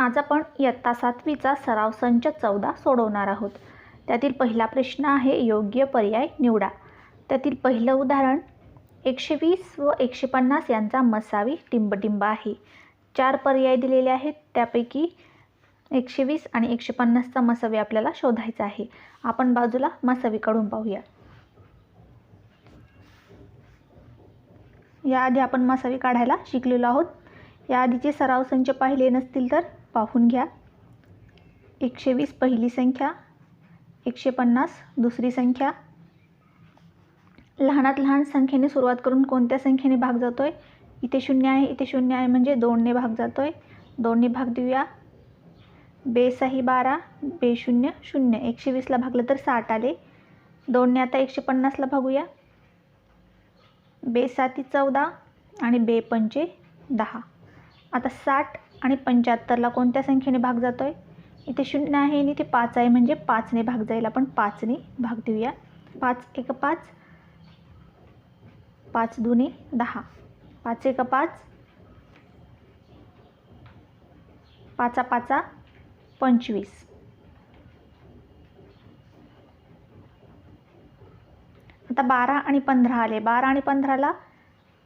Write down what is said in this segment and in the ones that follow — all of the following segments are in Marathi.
आज आपण इयत्ता 7वीचा सराव संच 14 सोडवणार आहोत. त्यातील पहिला प्रश्न आहे योग्य पर्याय निवडा. त्यातील पहिलं उदाहरण 120 व 150 यांचा मसावी टिंबटिंब आहे. 4 पर्याय दिलेले आहेत, त्यापैकी 120 आणि 150चा मसावी आपल्याला शोधायचा आहे. आपण बाजूला मसावी काढून पाहूया. याआधी आपण मसावी काढायला शिकलेलो आहोत. याआधीचे सराव संच पाहिले नसतील तर पाहून घ्या. 120 पहिली संख्या, 150 दुसरी संख्या. लहानात लहान संख्येने सुरुवात करून कोणत्या संख्येने भाग जातोय? इथे 0 आहे, इथे 0 आहे म्हणजे 2ने भाग जातोय. 2ने भाग देऊया. बेसाही 12, बे0 0. 120ला भागलं तर 60 आले. 2ने आता 150ला भागूया. बेसाती 14 आणि बे5 10. आता 60 आणि 75ला कोणत्या संख्येने भाग जातोय? इथे 0 आहे आणि इथे 5 आहे म्हणजे 5ने भाग जाईल. आपण 5ने भाग देऊया. 5 1 5, 5 2 10, 5 1 5, 5 5 25. आता 12 आणि 15 आले. 12 आणि 15ला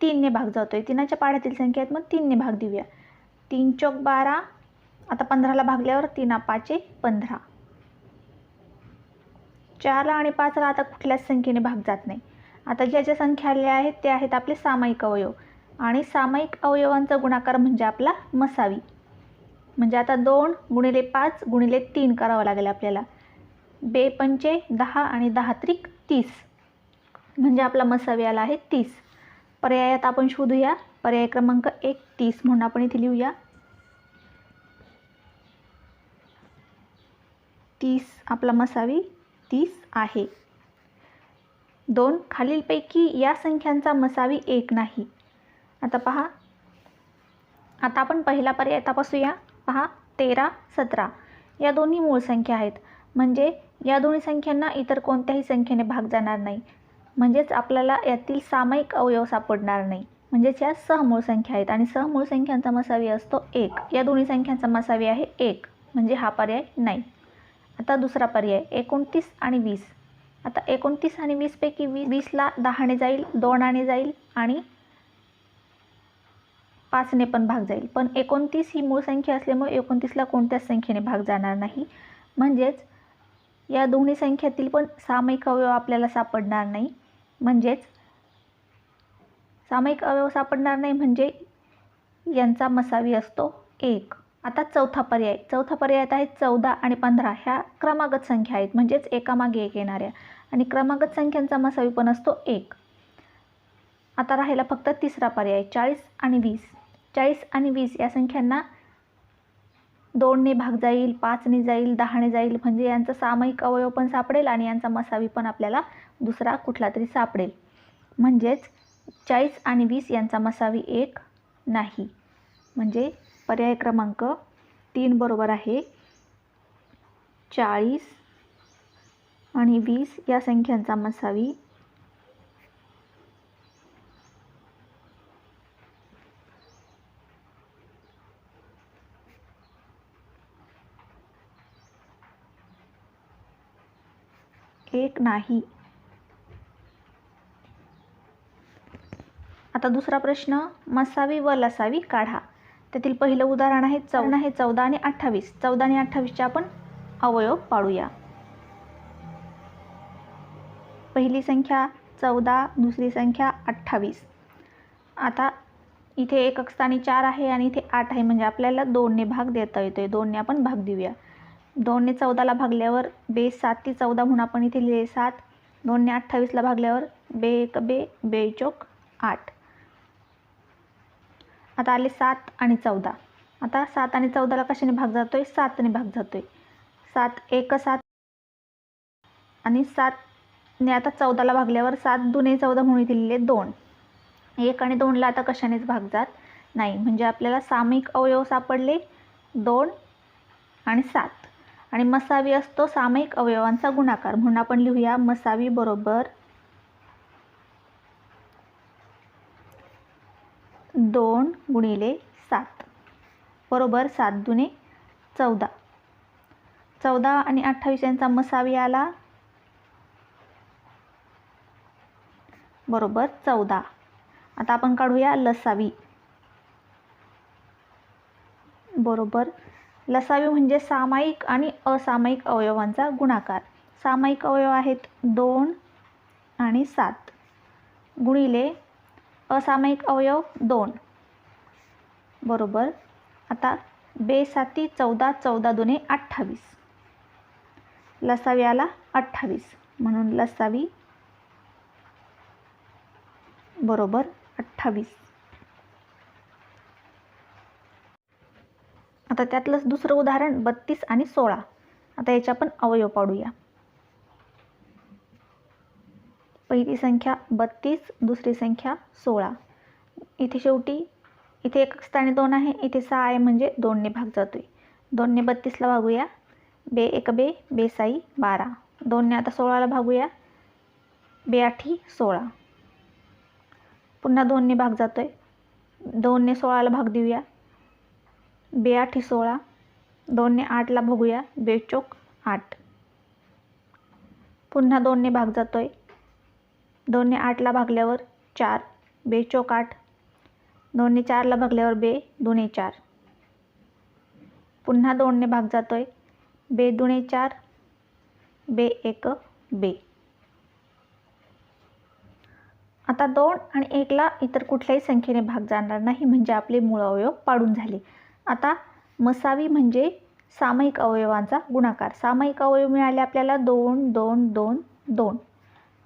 3ने भाग जातोय. 3च्या पाढ्यातील संख्या आहेत, मग 3ने भाग देऊया. 3 चौक 12. आता 15ला भागल्यावर 3 5 15. 4 आणि 5ला आता कुठल्याच संख्येने भाग जात नाही. आता ज्या ज्या संख्या आल्या आहेत त्या आहेत आपले सामायिक अवयव, आणि सामायिक अवयवांचा गुणाकार म्हणजे आपला मसावी. म्हणजे आता 2 गुणिले 5 गुणिले 3 करावं लागेल आपल्याला. बे5 10 आणि 10 त्रिक 30 म्हणजे आपला मसावी आला आहे 30. पर्यायात आपण शोधूया. पर्याय क्रमांक 1 30 म्हणून आपण इथे लिहूया. 30 आपला मसावी 30 आहे. 2 खालीलपैकी या संख्यांचा मसावी 1 नाही. आता पहा, आता आपण पहिला पर्याय तपासूया. पहा 13 17 या दोन्ही मूळ संख्या आहेत, म्हणजे या दोन्ही संख्यांना इतर कोणत्याही संख्येने भाग जाणार नाही. म्हणजेच आपल्याला यातील सामायिक अवयव सापडणार नाही. म्हणजेच या सहमूळ संख्या आहेत आणि सहमूळ संख्यांचा मसावी असतो 1. या दोन्ही संख्यांचा मसावी आहे 1, म्हणजे हा पर्याय नाही. आता दुसरा पर्याय 29 आणि 20. आता 29 आणि 20 पैकी 20ला 10ने जाईल, 2ने जाईल आणि 5ने पण भाग जाईल. पण 29 ही मूळ संख्या असल्यामुळे 29ला कोणत्याच संख्येने भाग जाणार नाही. म्हणजेच या दोन्ही संख्यातील पण सामायिक अवयव आपल्याला सापडणार नाही. म्हणजेच सामायिक अवयव सापडणार नाही म्हणजे यांचा मसावी असतो 1. आता चौथा पर्याय. चौथा पर्यायात आहे 14 आणि 15. ह्या क्रमागत संख्या आहेत, म्हणजेच एकामागे एक येणाऱ्या, आणि क्रमागत संख्यांचा मसावी पण असतो 1. आता राहिला फक्त तिसरा पर्याय 40 आणि 20. 40 आणि 20 या संख्यांना 2ने भाग जाईल, 5ने जाईल, 10ने जाईल, म्हणजे यांचा सामायिक अवयव पण सापडेल आणि यांचा मसावी पण आपल्याला दुसरा कुठला तरी सापडेल. म्हणजेच 40 आणि 20 यांचा मसावी 1 नाही. म्हणजे पर्याय क्रमांक 3 बरोबर आहे. 40 आणि 20 या संख्यांचा मसावी 1 नाही. आता दुसरा प्रश्न मसावी व लसावी काढा. त्यातील पहिलं उदाहरण आहे 14 आणि 28. 14 आणि 28चे आपण अवयव पाडूया. पहिली संख्या 14, दुसरी संख्या 28. आता इथे 1 स्थानी 4 आहे आणि इथे 8 आहे, म्हणजे आपल्याला 2ने भाग देता येतोय. 2ने आपण भाग देऊया. 2ने 14ला भागल्यावर बे7 14 म्हणून आपण इथे लिहिले 7. 2ने 28ला भागल्यावर बे1 बे, बे4 8. आता आले 7 आणि 14. आता 7 आणि 14ला कशाने भाग जातोय? 7ने भाग जातोय. 7 1 7 आणि 7ने आता 14ला भागल्यावर 7 2 14 म्हणून इथे लिहिले 2. 1 आणि 2ला आता कशानेच भाग जात नाही. म्हणजे आपल्याला सामायिक अवयव सापडले 2 आणि 7, आणि मसावी असतो सामायिक अवयवांचा गुणाकार. म्हणून आपण लिहूया मसावी बरोबर 2 गुणिले 7 बरोबर 7 दुने 14. 14 आणि 28 यांचा मसावी आला बरोबर 14. आता आपण काढूया लसावी बरोबर. लसावी म्हणजे सामायिक आणि असामायिक अवयवांचा गुणाकार. सामायिक अवयव आहेत 2 आणि 7 गुणिले असामायिक अवयव 2 बरोबर. आता 2 7 14, 14 दुने 28. लसावी आला 28 म्हणून लसावी बरोबर 28. आता त्यातलंच दुसरं उदाहरण 32 आणि 16. आता याचे आपण अवयव पाडूया. पहिली संख्या 32, दुसरी संख्या 16. इथे शेवटी इथे एक स्थानी 2 आहे, इथे 6 आहे म्हणजे 2 ने भाग जातोय. 2 ने 32 ला भागूया. 2 1 2, 2 6 12. 2 ने आता 16 ला भागूया. 2 8 16. पुन्हा 2 ने भाग जातोय. 2 ने 16 ला भाग देऊया. 2 8 16. 2 ने 8 ला भागूया. 2 चौक 8. पुन्हा 2 ने भाग जातोय. 2 ने 8 ला भागल्यावर 4. 2 चौक 8. 2 ने 4 ला भागल्यावर 2 दुने 4. पुन्हा 2 ने भाग जातोय. 2 दुने 4. 2 1 2. आता 2 आणि 1 ला इतर कुठल्याही संख्येने भाग जाणार नाही म्हणजे आपले मूळ अवयव पाडून झाले. आता मसावी म्हणजे सामायिक अवयवांचा गुणाकार. सामायिक अवयव मिळाले आपल्याला 2 2 2 2.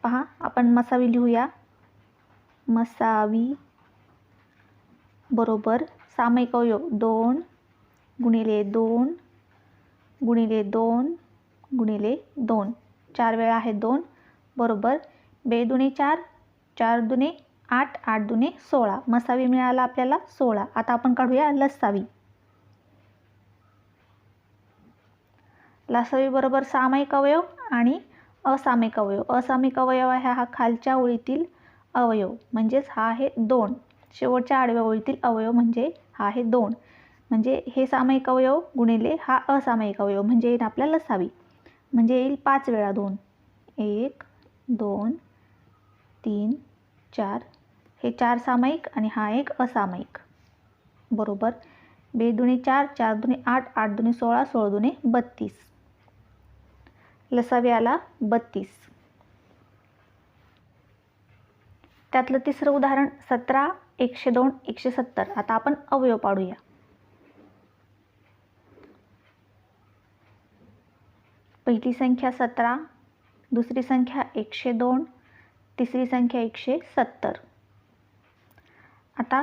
पहा आपण मसावी लिहूया. मसावी बरोबर सामायिक अवयव 2 गुणिले 2 गुणिले 2 गुणिले 2. 4 वेळा आहे 2 बरोबर. 2 दुने 4, 4 दुने 8, 8 दुने 16. मसावी मिळाला आपल्याला 16. आता आपण काढूया लसावी. लसावी बरोबर सामायिक अवयव आणि असामायिक अवयव. असामायिक अवयव आहे हा खालच्या ओळीतील अवयव म्हणजेच हा आहे 2. शेवटच्या आडव्या ओळीतील अवयव म्हणजे हा आहे 2. म्हणजे हे सामायिक अवयव गुणिले हा असामायिक अवयव म्हणजे येईल आपल्या लसावी. म्हणजे येईल 5 वेळा 2. 1 2 3 4. हे 4 सामायिक आणि हा एक असामायिक बरोबर. 2 दुने 4, 4 दुने 8, 8 दुने 16, 16 दुने 32. लसावी आला 32. त्यातलं तिसरं उदाहरण 17 102 170. आता आपण अवयव पाडूया. पहिली संख्या 17, दुसरी संख्या 102, तिसरी संख्या 170. आता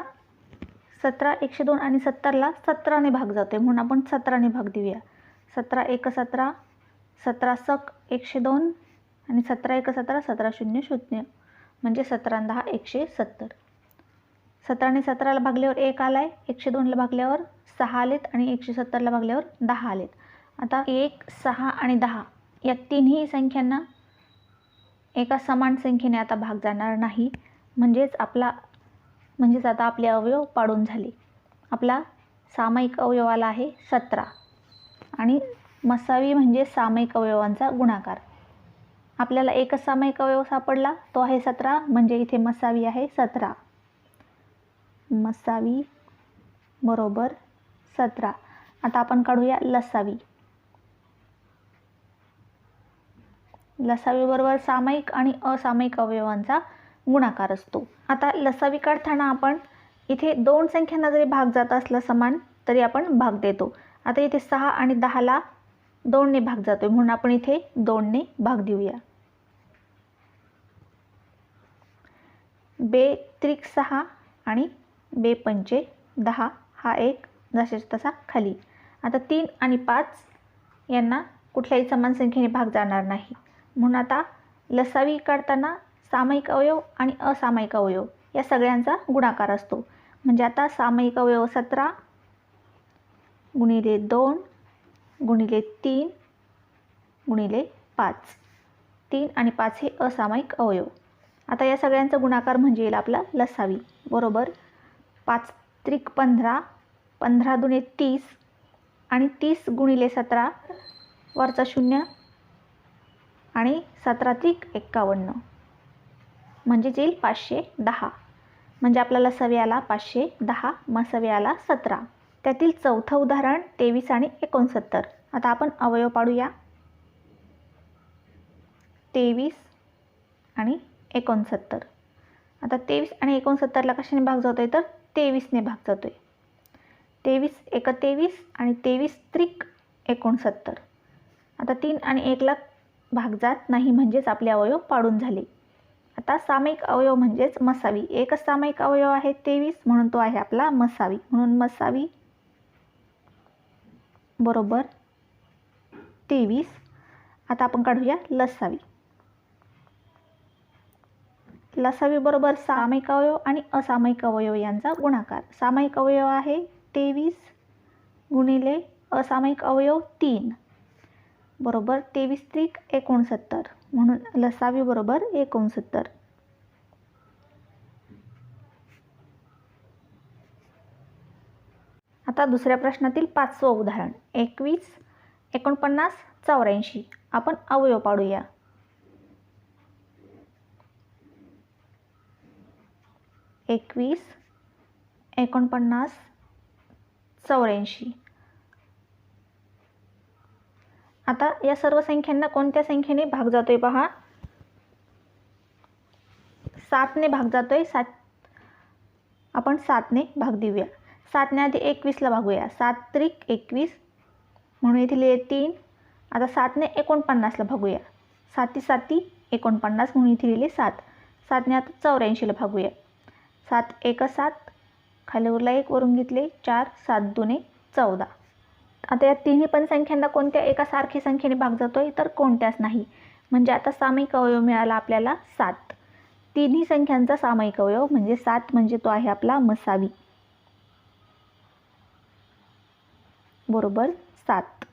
17 102 आणि 70 ला 17 ने भाग जातोय म्हणून आपण 17 ने भाग देऊया. 17 1 17, 17 सक 102 आणि 17 1 17, 17 0 0 म्हणजे 17 10 170. 17 ने 17 ला भागल्यावर 1 आलाय. 102 ला भागल्यावर 6 आलेत आणि 170 ला भागल्यावर 10 आलेत. आता 1 6 आणि 10 या तिन्ही संख्यांना एका समान संख्येने आता भाग जाणार नाही म्हणजेच आता आपले अवयव पाडून झाले. आपला सामायिक अवयव आला आहे 17 आणि मसावी म्हणजे सामायिक अवयवांचा गुणाकार. आपल्याला एकच सामायिक अवयव सापडला तो आहे 17 म्हणजे इथे मसावी आहे 17. मसावी बरोबर 17. आता आपण काढूया लसावी. लसावी बरोबर सामायिक आणि असामायिक अवयवांचा गुणाकार असतो. आता लसावी काढताना आपण इथे 2 संख्यांना जरी भाग जात असला समान तरी आपण भाग देतो. आता इथे 6 आणि 10 ला 2 ने भाग जातोय म्हणून आपण इथे 2 ने भाग देऊया. 2 त्रिक 6 आणि 2 पंचे 10. हा एक जशाचा तसा खाली. आता 3 आणि 5 यांना कुठल्याही समान संख्येने भाग जाणार नाही म्हणून आता लसावी काढताना सामायिक अवयव आणि असामायिक अवयव या सगळ्यांचा गुणाकार असतो. म्हणजे आता सामायिक अवयव 17 गुणिले 2 गुणिले 3 गुणिले 5. 3 आणि 5 हे असामायिक अवयव. आता या सगळ्यांचा गुणाकार म्हणजे येईल आपला लसावी बरोबर 5 त्रिक 15, 15 दुने 30, आणि 30 गुणिले 17 वरचा 0 आणि 17 त्रिक 51 म्हणजेच येईल 510. म्हणजे आपला लसावी आला 510, मसावी आला 17. त्यातील चौथं उदाहरण 23 आणि 69. आता आपण अवयव पाडूया. 23 आणि 69. आता 23 आणि 69ला कशाने भाग जातोय तर 23ने भाग जातोय. 23 एक 23 आणि 23 त्रिक 69. आता 3 आणि 1ला भाग जात नाही म्हणजेच आपले अवयव पाडून झाले. आता सामायिक अवयव म्हणजेच मसावी. एकच सामायिक अवयव आहे 23 म्हणून तो आहे आपला मसावी. म्हणून मसावी बरोबर 23. आता आपण काढूया लसावी. लसावी बरोबर सामायिक अवयव आणि असामायिक अवयव यांचा गुणाकार. सामायिक अवयव आहे 23 गुणिले असामायिक अवयव 3 बरोबर 23 त्रिक 69. म्हणून लसावी बरोबर 69. आता दुसऱ्या प्रश्नातील 5वं उदाहरण 21, 49, 84. आपण अवयव पाडूया. 21, 49, 84. आता या सर्व संख्यांना कोणत्या संख्येने भाग जातोय पहा. 7ने भाग जातोय. 7 आपण 7ने भाग देऊया. 7ने आधी 21ला भागूया. 7 त्रिक 21 म्हणून इथे लिहिले 3. आता 7ने 49ला भागूया. 7 7 49 म्हणून इथे लिहिले 7. 7ने आता 84ला भागूया. 7 1 7 खाली उरला 1 वरून घेतले 4. 7 2 14. आता या तिन्ही पण संख्यांना कोणत्या एका सारखी संख्येने भाग जातोय तर कोणत्याच नाही. म्हणजे आता सामायिक अवयव मिळाला आपल्याला 7. तिन्ही संख्यांचा सामायिक अवयव म्हणजे 7 म्हणजे तो आहे आपला मसावी बरोबर 7.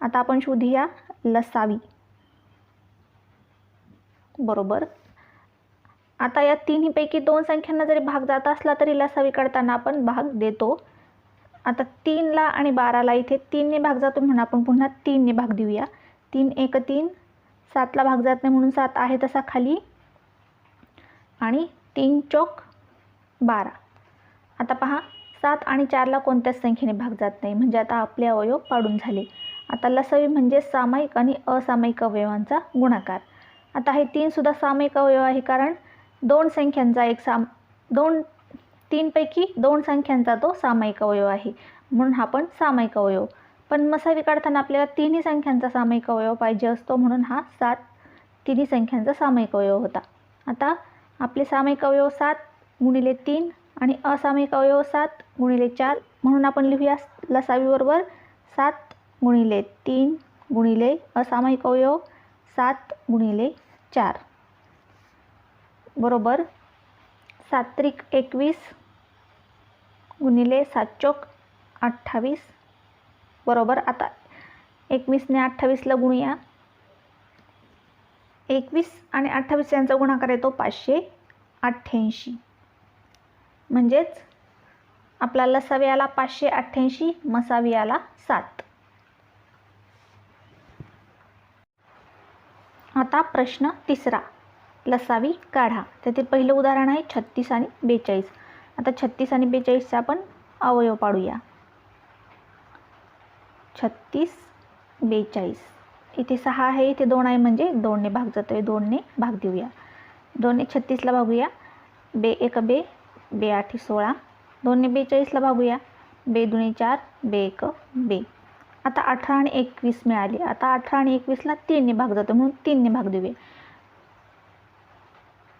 आता आपण शोधूया लसावी बरोबर. आता या तिन्हीपैकी 2 संख्यांना जरी भाग जात असला तरी लसावी काढताना आपण भाग देतो. आता 3ला आणि 12ला इथे 3ने भाग जातो म्हणून आपण पुन्हा 3ने भाग देऊया. 3 1 3. 7ला भाग जात नाही म्हणून 7 आहे तसा खाली आणि 3 चौक 12. आता पहा 7 आणि 4ला कोणत्याच संख्येने भाग जात नाही म्हणजे आता आपले अवयव पाडून झाले. आता लसावी म्हणजे सामायिक आणि असामायिक अवयवांचा गुणाकार. आता हे 3 सुद्धा सामायिक अवयव आहे कारण 2 संख्यांचा एक 3 पैकी 2 संख्यांचा तो सामायिक अवयव आहे म्हणून हा पण सामायिक अवयव. पण मसावी काढताना आपल्याला तिन्ही संख्यांचा सामायिक अवयव पाहिजे असतो म्हणून हा 7 तिन्ही संख्यांचा सामायिक अवयव होता. आता आपले सामायिक अवयव 7 गुणिले 3 आणि असामायिक अवयव 7 गुणिले 4 म्हणून आपण लिहूया लसावी बरोबर 7 गुणिले 3 गुणिले असामायिक अवयव 7 गुणिले 4 बरोबर 7 त्रिक 21 गुणिले 7 चौक 28 बरोबर. आता 21ने 28ला गुणूया. 21 आणि 28 यांचा गुणाकार येतो 588 म्हणजेच आपला लसावी आला 588, मसावी आला 7. आता प्रश्न 3 लसावी काढा. त्यातील पहिलं उदाहरण आहे 36 आणि 42. आता 36 आणि 42चा आपण अवयव पाडूया. 36 42 इथे 6 आहे इथे 2 आहे म्हणजे 2ने भाग जातोय. 2ने भाग देऊया. 2ने 36ला भागूया. बे 1 बे, बे 8 16. 2ने 42ला भागूया. बे 2 4, बे 1 बे. आता 18 आणि 21 मिळाले. आता 18 आणि 21ला 3ने भाग जातो म्हणून 3ने भाग देऊया.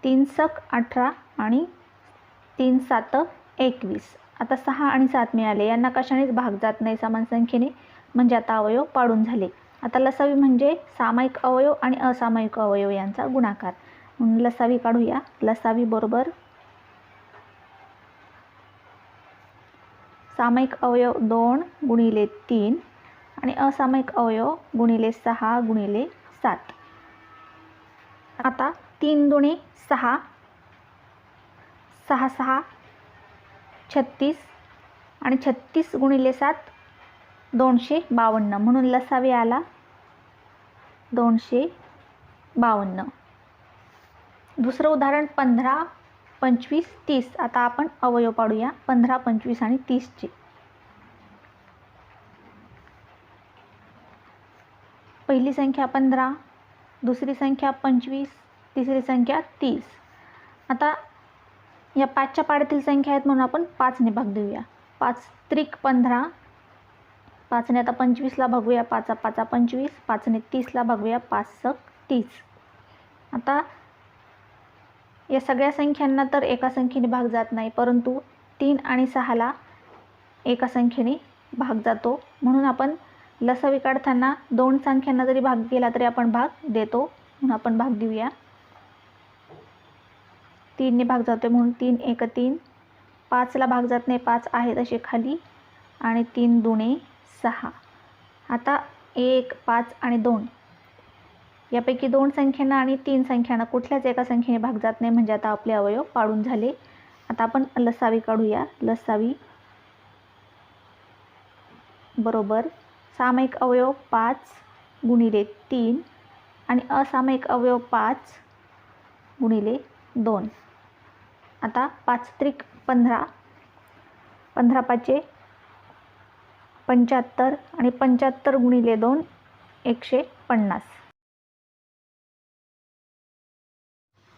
3 सक 18 आणि 3 7 21. आता 6 आणि 7 मिळाले. यांना कशानेच भाग जात नाही समान संख्येने म्हणजे आता अवयव पाडून झाले. आता लसावी म्हणजे सामायिक अवयव आणि असामायिक अवयव यांचा गुणाकार म्हणून लसावी काढूया. लसावी बरोबर सामायिक अवयव 2 गुणिले 3 आणि असामायिक अवयव गुणिले 6 गुणिले 7. आता 3 दुणे 6, 6 6 36 आणि 36 गुणिले 7 252 म्हणून लसावी आला 252. दुसरं उदाहरण 15, 25, 30. आता आपण अवयव पाडूया 15, 25 आणि 30चे. पहिली संख्या 15, दुसरी संख्या 25, तिसरी संख्या 30. आता या 5च्या पाड्यातील संख्या आहेत म्हणून आपण 5ने भाग देऊया. 5 त्रिक 15, 5ने आता 25ला भागूया, 5 5 25, 5ने 30ला भागूया, 5 सक 30. आता या सगळ्या संख्यांना तर एका संख्येने भाग जात नाही, परंतु 3 आणि 6ला एका संख्येने भाग जातो. म्हणून आपण लसावी काढताना 2 संख्यांना जरी भाग केला तरी आपण भाग देतो, म्हणून आपण भाग देऊया. 3ने भाग जातो म्हणून 3 1 3. 5ला भाग जात नाही, 5 आहे तसे खाली, आणि 3 दुणे 6. आता 1, 5 आणि 2 यापैकी 2 संख्यांना आणि 3 संख्यांना कुठल्याच एका संख्येने भाग जात नाही, म्हणजे आता आपले अवयव पाडून झाले. आता आपण लसावी काढूया. लसावी बरोबर सामायिक अवयव 5 गुणिले 3 आणि असामायिक अवयव 5 गुणिले 2. आता 5 त्रिक 15, 15 5 75 आणि 75 गुणिले 2 150.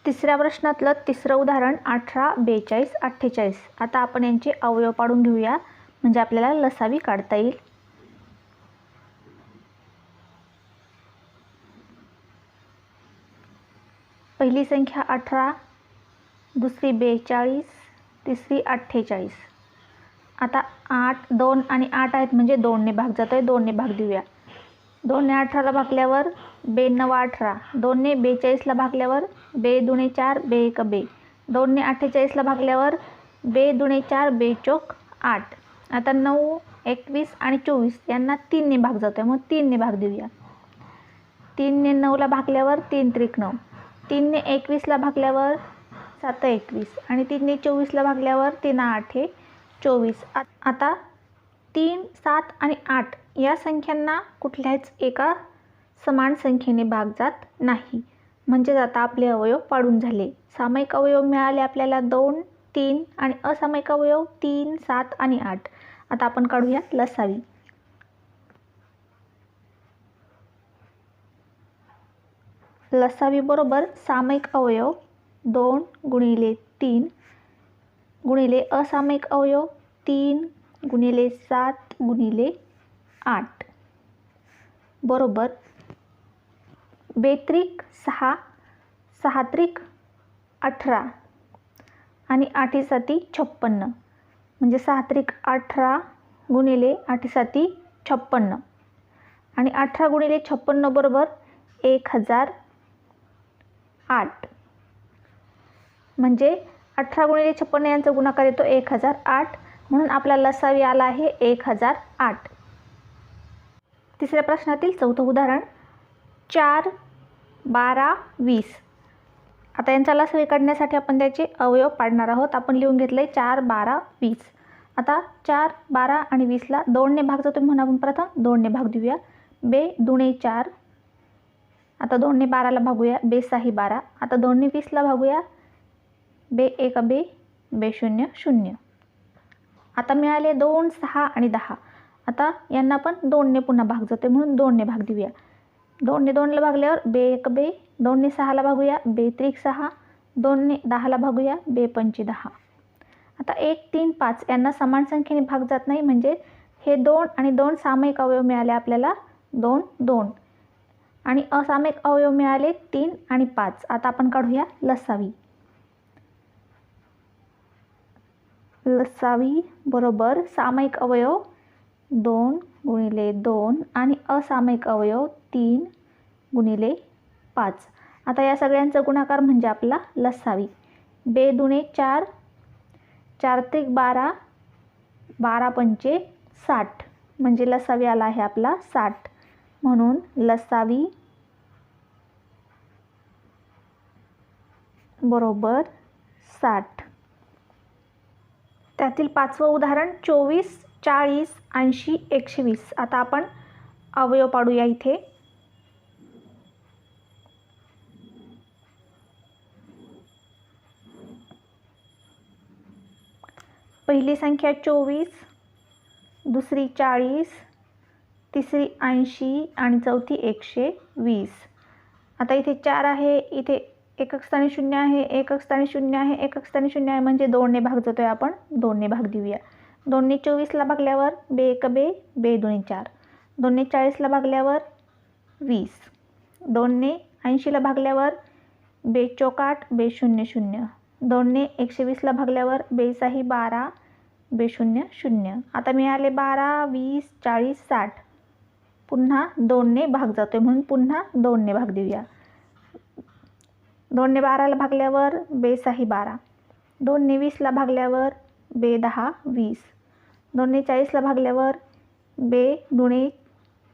तिसऱ्या प्रश्नातलं तिसरं उदाहरण 18, 42, 48. आता आपण यांचे अवयव पाडून घेऊया, म्हणजे आपल्याला लसावी काढता येईल. पहिली संख्या 18, दुसरी 42, तिसरी 48. आता 8, 2 आणि 8 आहेत म्हणजे 2ने भाग जातो आहे, 2ने भाग देऊया. 2ने 18ला भागल्यावर 2 9 18. 2ने 42ला भागल्यावर 2 दुणे 4, 2 1 2. 2ने 48ला भागल्यावर 2 दुणे 4, 2 चौक 8. आता 9, 21 आणि 24 यांना 3ने भाग जातो आहे, मग 3ने भाग देऊया. 3ने 9ला भागल्यावर 3 त्रिक 9. 3ने 21ला भागल्यावर 7 21 आणि 3ने 24ला भागल्यावर 3 8 24. आता 3, 7 आणि 8 या संख्यांना कुठल्याच एका समान संख्येने भाग जात नाही, म्हणजेच आता आपले अवयव पाडून झाले. सामायिक अवयव मिळाले आपल्याला 2, 3 आणि असामायिक अवयव 3, 7 आणि 8. आता आपण काढूया लसावी. लसावी बरोबर सामायिक अवयव 2 गुणिले 3 गुणिले असामायिक अवयव 3 गुणिले 7 गुणिले 8 बरोबर 2 त्रिक 6, 6 त्रिक 18 आणि 8 7 56, म्हणजे 6 त्रिक 18 गुणिले 8 7 56 आणि 18 गुणिले 56 बरोबर 1008, म्हणजे 18 गुणिले 56 यांचा गुणाकार येतो 1008, म्हणून आपला लसावी आला आहे 1008. तिसऱ्या प्रश्नातील चौथं उदाहरण 4, 12, 20. आता यांचा लसावी काढण्यासाठी आपण त्याचे अवयव पाडणार आहोत. आपण लिहून घेतले 4, 12, 20. आता 4, 12 आणि 20ला 2ने भाग जातो म्हणून आपण प्रथम 2ने भाग देऊया. 2 दुणे 4. आता 2ने 12ला भागूया, 2 6 12. आता 2ने 20ला भागूया, 2 1 2, 2 0 0. आता मिळाले 2, 6 आणि 10. आता यांना पण 2ने पुन्हा भाग जाते म्हणून 2ने भाग देऊया. 2ने 2ला भागल्यावर 2 1 2. 2ने 6ला भागूया, 2 त्रिक 6. 2ने 10ला भागूया, 2 पंची 10. आता 1 3 5 यांना समान संख्येने भाग जात नाही, म्हणजे हे 2 आणि 2 सामायिक अवयव मिळाले आपल्याला 2 2 आणि असामायिक अवयव मिळाले 3 आणि 5. आता आपण काढूया लसावी. लसावी बरोबर सामायिक अवयव 2 गुणिले 2 आणि असामायिक अवयव 3 गुणिले 5. आता या सगळ्यांचा गुणाकार म्हणजे आपला लसावी. 2 दुणे 4, 4 त्रिक 12, 12 पंचे 60, म्हणजे लसावी आला आहे आपला 60. म्हणून लसावी बरोबर 60. त्यातील पाचवं उदाहरण 24, 40, 80, 120. आता आपण अवयव पाडूया इथे. पहिली संख्या 24, दुसरी 40, तिसरी 80 आणि चौथी 120. आता इथे 4 आहे, इथे एकक स्थानी 0 आहे, एकक स्थानी 0 आहे, एकक स्थानी 0 आहे, म्हणजे 2 ने भाग जातोय. आपण 2 ने भाग देऊया. 2 ने 24ला भागल्यावर बे 1 बे, बे 2 4. 2 ने 40ला भागल्यावर 20. 2 ने 80ला भागल्यावर बे 4 8, बे 0 0. 2 ने 120ला भागल्यावर बे 6 12, बे 0 0. आता मिळाले 12, 20, 40, 60. पुन्हा 2 ने भाग जातोय म्हणून पुन्हा 2 ने भाग देऊया. 2 ने 12ला भागल्यावर बे 6 12. 2 ने 20ला भागल्यावर बे 10 20. 2 ने 40ला भागल्यावर बे 2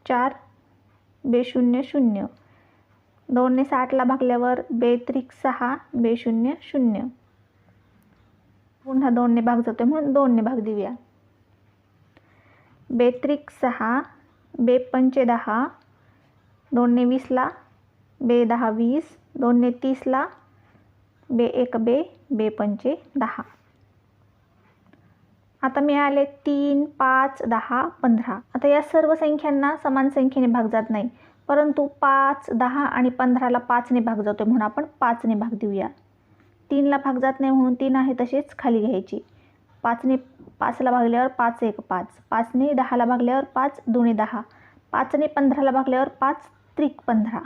4, बे 0 0. 2 ने 60ला भागल्यावर बे 3 6, बे 0 0. पुन्हा 2 ने भाग जातोय म्हणून 2 ने भाग देऊया. बे 3 6, बे 5 10. 2 ने 20ला बे 10 20. 2 ने 30ला बे 1 बे, बे 5 10. आता मिळाले 3 5 10 15. आता या सर्व संख्यांना समान संख्येने भाग जात नाही, परंतु 5 10 आणि 15ला 5 ने भाग जातोय म्हणून आपण 5 ने भाग देऊया. 3ला भाग जात नाही म्हणून 3 आहे तसेच खाली घ्यायची. 5 ने 5ला भागल्यावर 5 1 5. 5 ने 10ला भागल्यावर 5 2 10. 5 ने 15ला भागल्यावर 5 3 15.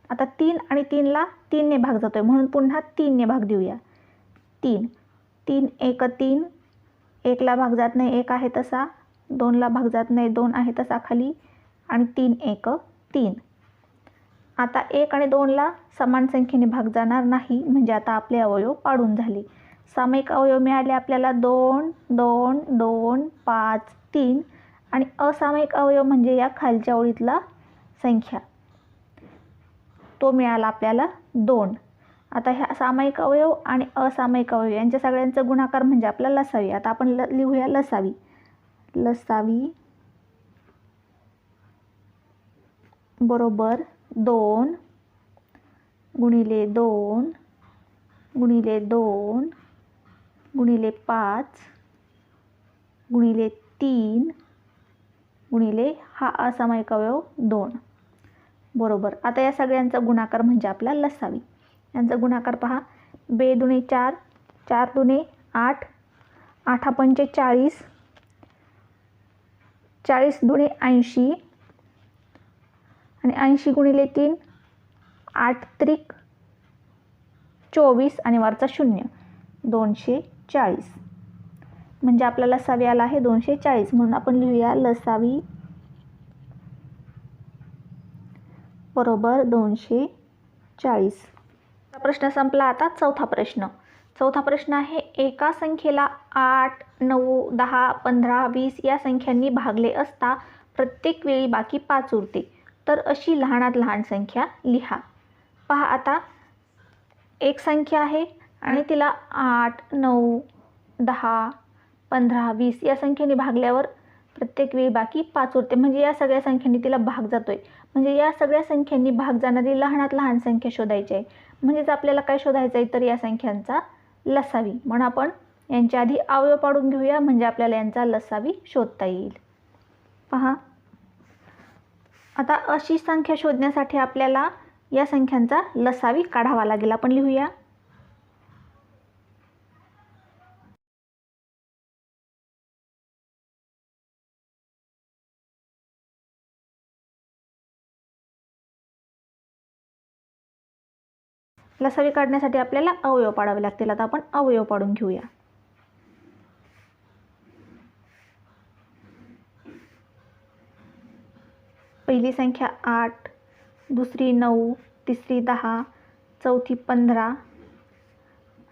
आता 3 आणि 3ला 3 ने भाग जातोय म्हणून पुन्हा 3 ने भाग देऊया. 3 3 1 3. 1ला भाग जात नाही 1 आहे तसा. 2ला भाग जात नाही 2 आहे तसा खाली. आणि 3 1 3. आता 1 आणि 2ला समान संख्येने भाग जाणार नाही, म्हणजे आता आपले अवयव पाडून झाले. सामायिक अवयव मिळाले आपल्याला 2 2 2 5 3. आणि असामायिक अवयव म्हणजे या खालच्या ओळीतला संख्या, तो मिळाला आपल्याला 2. आता ह्या सामायिक अवयव आणि असामायिक अवयव यांच्या सगळ्यांचा गुणाकार म्हणजे आपला लसावी. आता आपण लिहूया लसावी. लसावी बरोबर 2 गुणिले 2 गुणिले 2 गुणिले 5 गुणिले 3 गुणिले हा असामायिक अवयव 2 बरोबर. आता या सगळ्यांचा गुणाकार म्हणजे आपला लसावी. यांचा गुणाकार पहा. बे 2 4, 4 2 8, 8 5 40, 40 2 80 आणि 80 गुणिले 3 8 3 24 आणि वरचा 0 240. म्हणजे आपला लसावी आला आहे 240. म्हणून आपण लिहूया लसावी बरोबर 240. प्रश्न संपला. आता चौथा प्रश्न. चौथा प्रश्न आहे, एका संख्येला 8 9 10 15 20 या संख्यांनी भागले असता प्रत्येक वेळी बाकी 5 उरते, तर अशी लहानात लहान संख्या लिहा. पहा, आता एक संख्या आहे आणि तिला 8 9 10 15 20 या संख्येने भागल्यावर प्रत्येक वेळी बाकी 5 उरते, म्हणजे या सगळ्या संख्यांनी तिला भाग जातोय. म्हणजे या सगळ्या संख्यांनी भाग जाणारी लहानात लहान संख्या शोधायची आहे. म्हणजेच आपल्याला काय शोधायचं आहे, तर या संख्यांचा लसावी. म्हणून आपण यांच्या आधी अवयव पाडून घेऊया, म्हणजे आपल्याला यांचा लसावी शोधता येईल. पहा, आता अशी संख्या शोधण्यासाठी आपल्याला या संख्यांचा लसावी काढावा लागेल. आपण लिहूया. लसावी काढण्यासाठी आपल्याला अवयव पाडावे लागतील. आता आपण अवयव पाडून घेऊया. पहिली संख्या 8, दुसरी 9, तिसरी 10, चौथी 15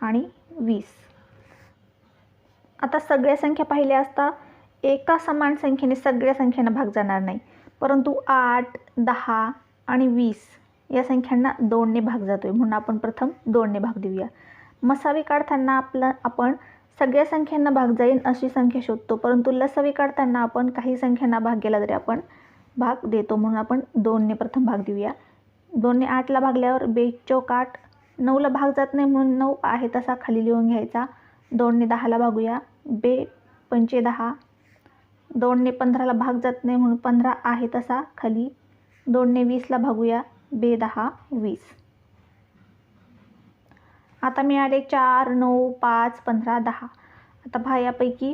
आणि 20. आता सगळ्या संख्या पाहिल्या असता एका समान संख्येने सगळ्या संख्यांना भाग जाणार नाही, परंतु 8 10 आणि 20 या संख्यांना 2 ने भाग जातोय, म्हणून आपण प्रथम 2 ने भाग देऊया. मसावी काढताना आपण सगळ्या संख्यांना भाग जाईल अशी संख्या शोधतो, परंतु लसावी काढताना आपण काही संख्यांना भाग गेला तरी आपण भाग देतो. म्हणून आपण 2ने प्रथम भाग देऊया. 2ने 8ला भागल्यावर 2 चौक 8. 9ला भाग जात नाही म्हणून 9 आहे तसा खाली लिहून घ्यायचा. 2ने 10ला भागूया. 2 पंचे 10. 2ने 15ला भाग जात नाही म्हणून 15 आहे तसा खाली. 2ने 20ला भागूया. 2 10 20. आता मिळाले 4 9 5 15 10. आता पहा यापैकी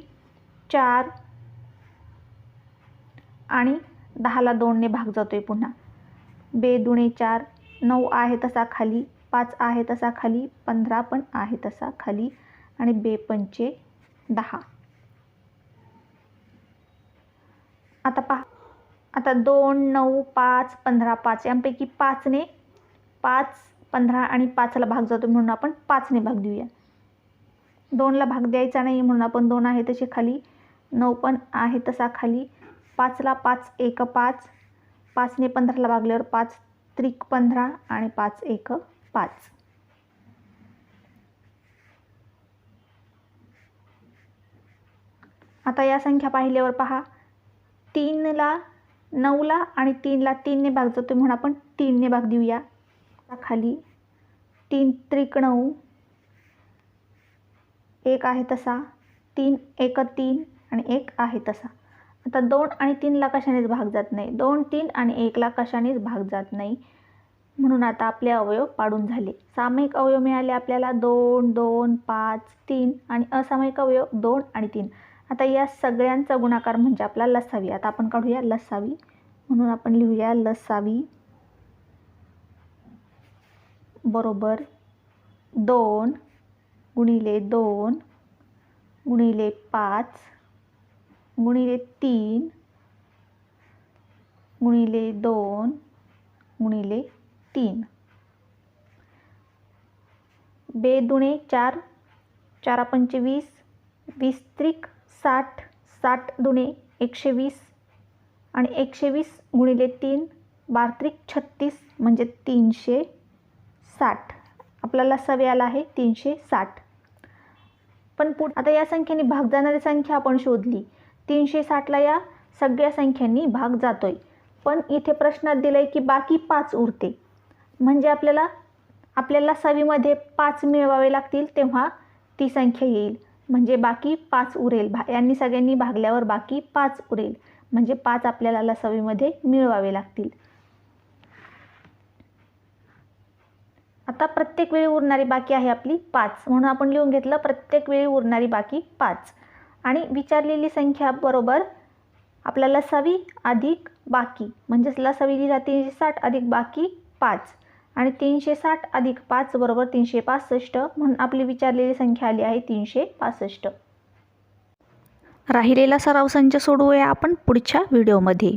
4 आणि 10ला 2ने भाग जातोय पुन्हा. 2 दुणे 4. 9 आहे तसा खाली. 5 आहे तसा खाली. 15 पण आहे तसा खाली आणि 2 पंचे 10. आता पहा, आता 2 9 5 15 5 यांपैकी 5ने 5 15 आणि 5ला भाग जातो म्हणून आपण 5ने भाग देऊया. 2ला भाग द्यायचा नाही म्हणून आपण 2 आहे तसे खाली. 9 पण आहे तसा खाली. 5ला 5 1 5. 5ने 15ला भागल्यावर 5 त्रिक 15 आणि 5 1 5. आता या संख्या पाहिल्यावर पहा, 3ला 9ला आणि 3ला 3ने भाग जातो म्हणून आपण 3ने भाग देऊया. खाली 3 त्रिक 9. 1 आहे तसा. 3 1 3 आणि 1 आहे तसा. आता 2 आणि 3ला कशानेच भाग जात नाही. 2 3 आणि 1ला कशानेच भाग जात नाही. म्हणून आता आपले अवयव पाडून झाले. सामायिक अवयव मिळाले आपल्याला 2 2 5 3 आणि असामायिक अवयव 2 आणि 3. आता या सगळ्यांचा गुणाकार म्हणजे आपला लसावी. आता आपण काढूया लसावी. म्हणून आपण लिहूया लसावी बरोबर 2 गुणिले 2 गुणिले 5 गुणिले 3 गुणिले 2 गुणिले 3. 2 दुणे 4. 4 पंचे 20. 20 त्रिक 60. 60 दुणे 120 आणि 120 गुणिले 3. 12 त्रिक 36 म्हणजे 360. आपल्याला लसावी आला आहे 360. पण आता या संख्येने भाग जाणारी संख्या आपण शोधली. 360ला या सगळ्या संख्यांनी भाग जातोय. पण इथे प्रश्नात दिलंय की बाकी 5 उरते. म्हणजे आपल्या लसावीमध्ये 5 मिळवावे लागतील तेव्हा ती संख्या येईल. म्हणजे बाकी 5 उरेल. यांनी सगळ्यांनी भागल्यावर बाकी 5 उरेल. म्हणजे 5 आपल्याला लसावीमध्ये मिळवावे लागतील. आता प्रत्येक वेळी उरणारी बाकी आहे आपली 5. म्हणून आपण लिहून घेतलं प्रत्येक वेळी उरणारी बाकी 5. आणि विचारलेली संख्या बरोबर आपला लसावी अधिक बाकी. म्हणजेच लसावी लिहिला 360 अधिक बाकी 5 आणि 360 अधिक 5 बरोबर 365. म्हणून आपली विचारलेली संख्या आली आहे 365. राहिलेला सराव संच सोडवूया आपण पुढच्या व्हिडिओमध्ये.